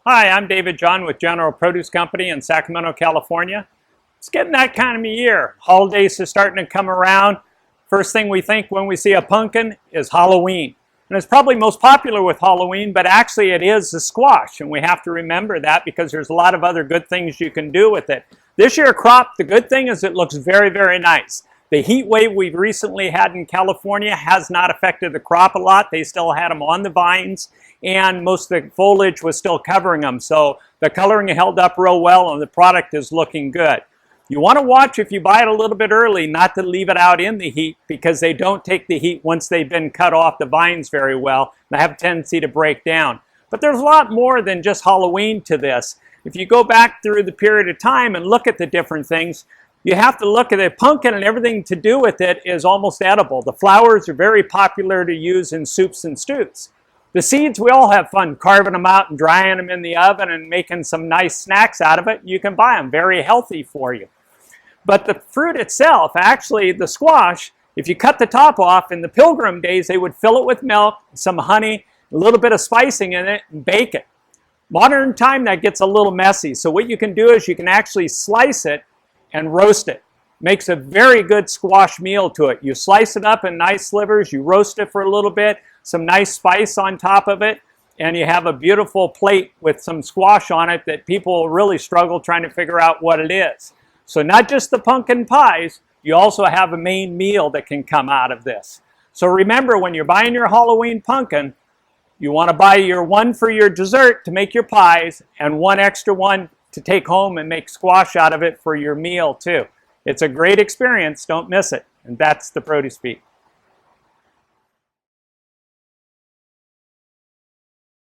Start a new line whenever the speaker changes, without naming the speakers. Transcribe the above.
Hi, I'm David John with General Produce Company in Sacramento, California. It's getting that kind of a year. Holidays are starting to come around. First thing we think when we see a pumpkin is Halloween. And it's probably most popular with Halloween, but actually it is the squash. And we have to remember that because there's a lot of other good things you can do with it. This year crop, the good thing is it looks very, very nice. The heat wave we've recently had in California has not affected the crop a lot. They still had them on the vines, and most of the foliage was still covering them. So the coloring held up real well, and the product is looking good. You want to watch if you buy it a little bit early, not to leave it out in the heat, because they don't take the heat once they've been cut off the vines very well. They have a tendency to break down. But there's a lot more than just Halloween to this. If you go back through the period of time and look at the different things, you have to look at a pumpkin, and everything to do with it is almost edible. The flowers are very popular to use in soups and stews. The seeds, we all have fun carving them out and drying them in the oven and making some nice snacks out of it. You can buy them, very healthy for you. But the fruit itself, actually the squash, if you cut the top off, in the Pilgrim days, they would fill it with milk, some honey, a little bit of spicing in it, and bake it. Modern time, that gets a little messy. So what you can do is you can actually slice it and roast it. Makes a very good squash meal to it. You slice it up in nice slivers, you roast it for a little bit, some nice spice on top of it, and you have a beautiful plate with some squash on it that people really struggle trying to figure out what it is. So not just the pumpkin pies, you also have a main meal that can come out of this. So remember, when you're buying your Halloween pumpkin, you want to buy your one for your dessert to make your pies, and one extra one to take home and make squash out of it for your meal too. It's a great experience. Don't miss it. And that's the Produce Beat.